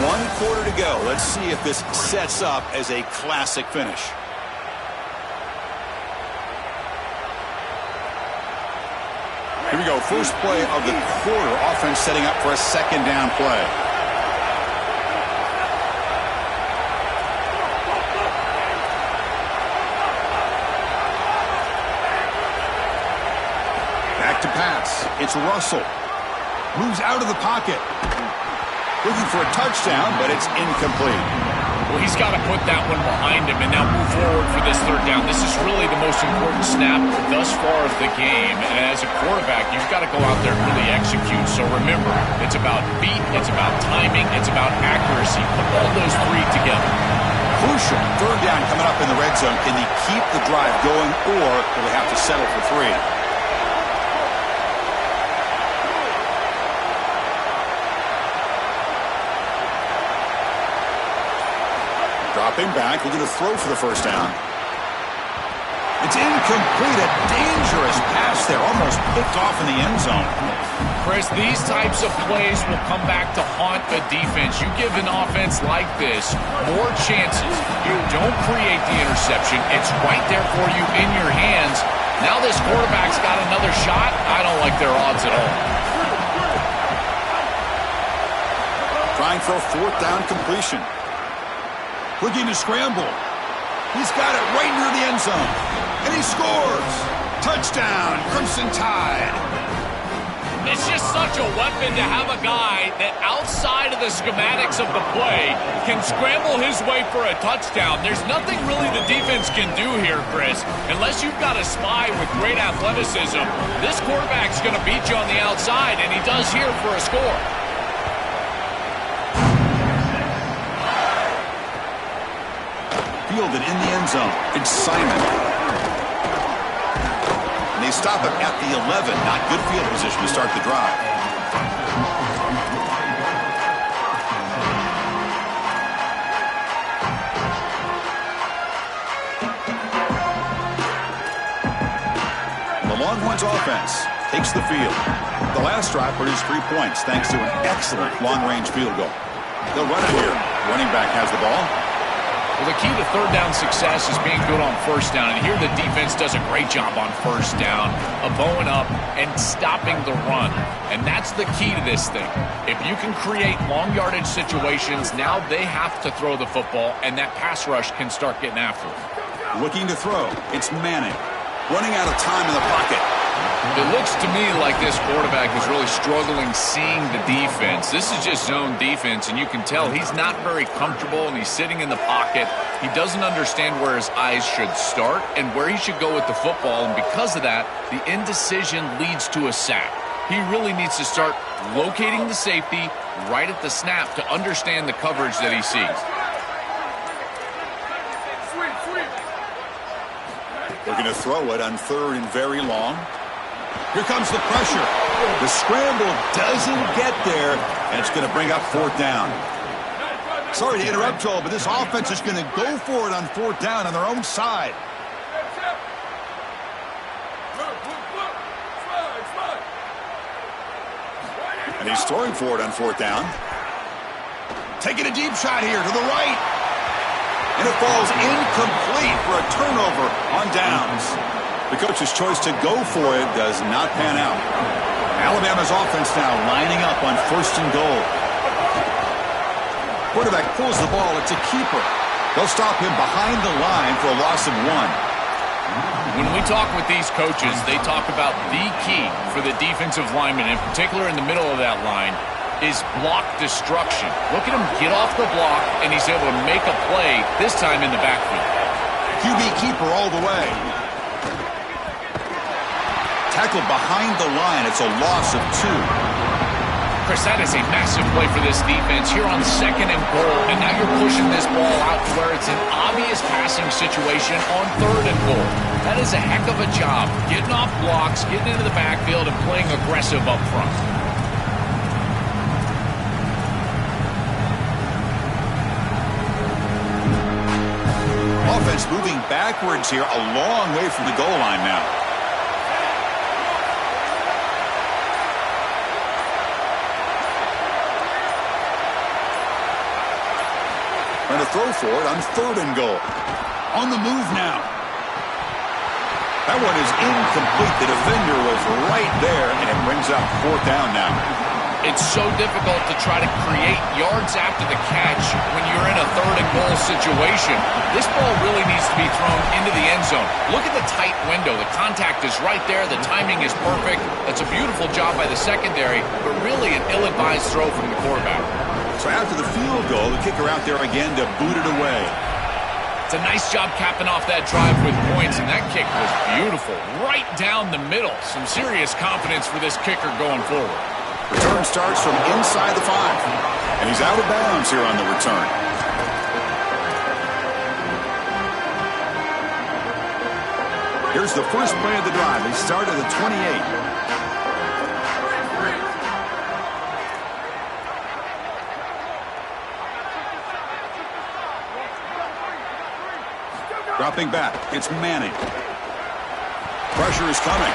1 quarter to go. Let's see if this sets up as a classic finish. Here we go. First play of the quarter. Offense setting up for a 2nd down play. To pass. It's Russell. Moves out of the pocket. Looking for a touchdown, but it's incomplete. Well, he's got to put that one behind him and now move forward for this 3rd down. This is really the most important snap thus far of the game. And as a quarterback, you've got to go out there and really execute. So remember, it's about feet, it's about timing, it's about accuracy. Put all those 3 together. Crucial. 3rd down coming up in the red zone. Can they keep the drive going, or will they have to settle for 3? Dropping back, looking to throw for the 1st down. It's incomplete. A dangerous pass there, almost picked off in the end zone. Chris, these types of plays will come back to haunt a defense. You give an offense like this more chances. You don't create the interception. It's right there for you in your hands. Now this quarterback's got another shot. I don't like their odds at all. Trying for a 4th down completion. Looking to scramble. He's got it right near the end zone. And he scores. Touchdown, Crimson Tide. It's just such a weapon to have a guy that outside of the schematics of the play can scramble his way for a touchdown. There's nothing really the defense can do here, Chris. Unless you've got a spy with great athleticism, this quarterback's going to beat you on the outside, and he does here for a score. Fielded in the end zone. It's Simon. And they stop him at the 11. Not good field position to start the drive. The Longhorns offense takes the field. The last drive produced 3 points thanks to an excellent long-range field goal. They'll run it here. Running back has the ball. Well, the key to 3rd down success is being good on 1st down. And here the defense does a great job on 1st down of bowing up and stopping the run. And that's the key to this thing. If you can create long yardage situations, now they have to throw the football, and that pass rush can start getting after it. Looking to throw. It's Manning. Running out of time in the pocket. It looks to me like this quarterback is really struggling seeing the defense. This is just zone defense, and you can tell he's not very comfortable, and he's sitting in the pocket. He doesn't understand where his eyes should start and where he should go with the football, and because of that, the indecision leads to a sack. He really needs to start locating the safety right at the snap to understand the coverage that he sees. They're going to throw it on 3rd and very long. Here comes the pressure. The scramble doesn't get there, and it's going to bring up 4th down. Sorry to interrupt, Joel, but this offense is going to go for it on 4th down on their own side. And he's throwing for it on 4th down. Taking a deep shot here to the right. And it falls incomplete for a turnover on downs. The coach's choice to go for it does not pan out. Alabama's offense now lining up on 1st and goal. Quarterback pulls the ball. It's a keeper. They'll stop him behind the line for a loss of 1. When we talk with these coaches, they talk about the key for the defensive lineman, in particular in the middle of that line, is block destruction. Look at him get off the block, and he's able to make a play, this time in the backfield. QB keeper all the way. Tackled behind the line. It's a loss of 2. Chris, that is a massive play for this defense here on 2nd and goal, and now you're pushing this ball out to where it's an obvious passing situation on 3rd and goal. That is a heck of a job, getting off blocks, getting into the backfield, and playing aggressive up front. Offense moving backwards here, a long way from the goal line now. Trying to throw for it on 3rd and goal. On the move now. That one is incomplete. The defender was right there, and it brings up 4th down now. It's so difficult to try to create yards after the catch when you're in a 3rd and goal situation. This ball really needs to be thrown into the end zone. Look at the tight window. The contact is right there. The timing is perfect. That's a beautiful job by the secondary, but really an ill-advised throw from the quarterback. So after the field goal, the kicker out there again to boot it away. It's a nice job capping off that drive with points, and that kick was beautiful. Right down the middle. Some serious confidence for this kicker going forward. Return starts from inside the 5. And he's out of bounds here on the return. Here's the first play of the drive. They start at the 28. Dropping back, it's Manning. Pressure is coming.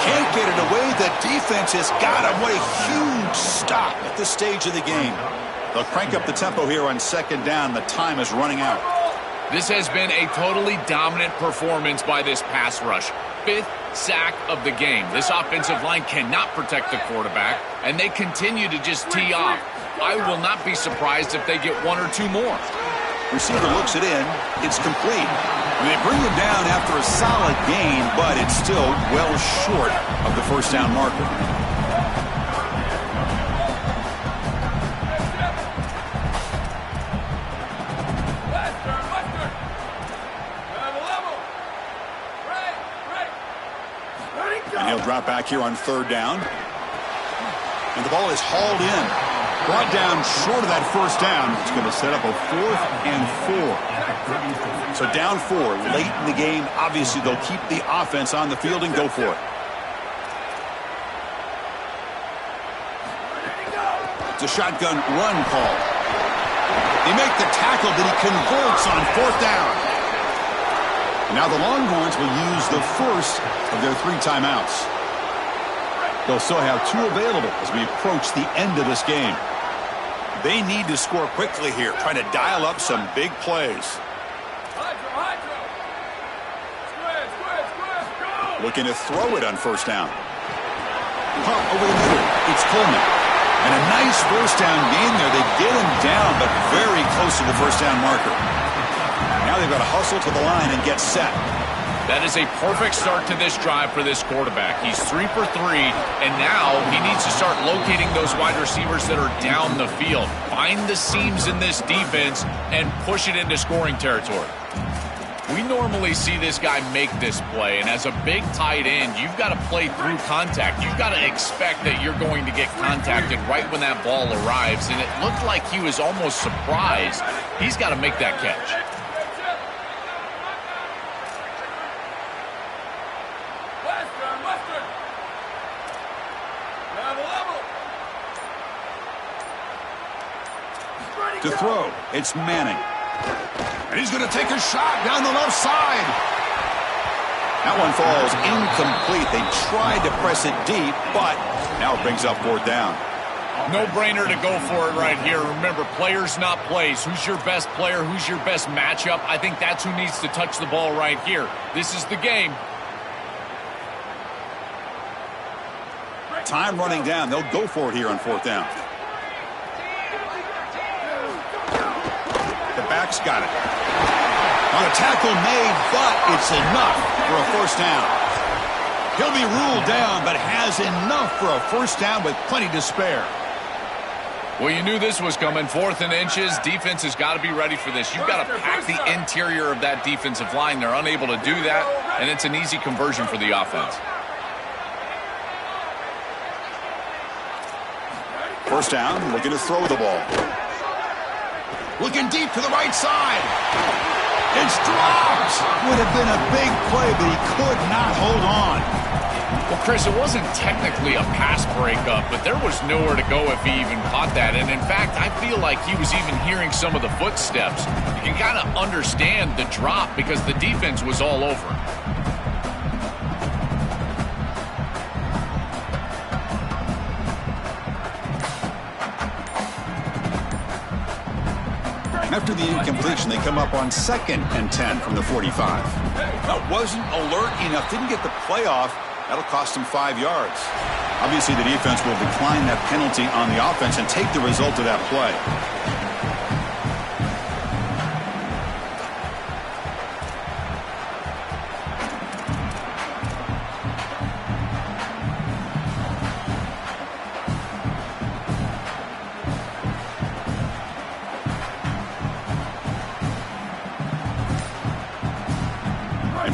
Can't get it away. The defense has got him. What a huge stop at this stage of the game. They'll crank up the tempo here on 2nd down. The time is running out. This has been a totally dominant performance by this pass rush. 5th sack of the game. This offensive line cannot protect the quarterback, and they continue to just tee off. I will not be surprised if they get 1 or 2 more. Receiver looks it in. It's complete. They bring him down after a solid gain, but it's still well short of the 1st down marker. And he'll drop back here on 3rd down. And the ball is hauled in. Brought down short of that 1st down. It's going to set up a 4th and 4. So down 4 late in the game. Obviously, they'll keep the offense on the field and go for it. It's a shotgun run call. They make the tackle, but he converts on 4th down. Now the Longhorns will use the first of their 3 timeouts. They'll still have 2 available as we approach the end of this game. They need to score quickly here, trying to dial up some big plays. Looking to throw it on 1st down. Pump over the middle. It's Coleman. And a nice 1st down gain there. They get him down, but very close to the 1st down marker. Now they've going to hustle to the line and get set. That is a perfect start to this drive for this quarterback. He's 3 for 3, and now he needs to start locating those wide receivers that are down the field. Find the seams in this defense and push it into scoring territory. We normally see this guy make this play, and as a big tight end, you've got to play through contact. You've got to expect that you're going to get contacted right when that ball arrives, and it looked like he was almost surprised. He's got to make that catch. To throw, it's Manning. And he's going to take a shot down the left side. That one falls incomplete. They tried to press it deep, but now it brings up 4th down. No-brainer to go for it right here. Remember, players, not plays. Who's your best player? Who's your best matchup? I think that's who needs to touch the ball right here. This is the game. Time running down. They'll go for it here on 4th down. The back's got it. On a tackle made, but it's enough for a 1st down. He'll be ruled down, but has enough for a 1st down with plenty to spare. Well, you knew this was coming. 4th and inches. Defense has got to be ready for this. You've got to pack the interior of that defensive line. They're unable to do that, and it's an easy conversion for the offense. 1st down, looking to throw the ball. Looking deep to the right side. It's dropped. Would have been a big play, but he could not hold on. Well, Chris, it wasn't technically a pass breakup, but there was nowhere to go if he even caught that. And in fact, I feel like he was even hearing some of the footsteps. You can kind of understand the drop because the defense was all over him. After the incompletion, they come up on 2nd and 10 from the 45. That wasn't alert enough, didn't get the playoff. That'll cost him 5 yards. Obviously, the defense will decline that penalty on the offense and take the result of that play.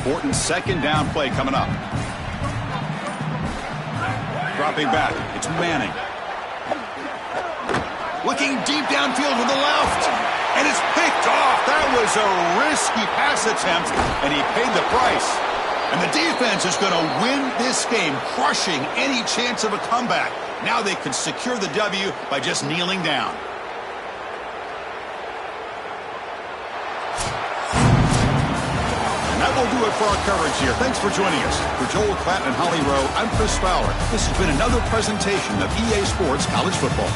Important 2nd down play coming up. Dropping back, it's Manning. Looking deep downfield to the left, and it's picked off. That was a risky pass attempt, and he paid the price. And the defense is going to win this game, crushing any chance of a comeback. Now they can secure the W by just kneeling down. That will do it for our coverage here. Thanks for joining us. For Joel Klatt and Holly Rowe, I'm Chris Fowler. This has been another presentation of EA Sports College Football.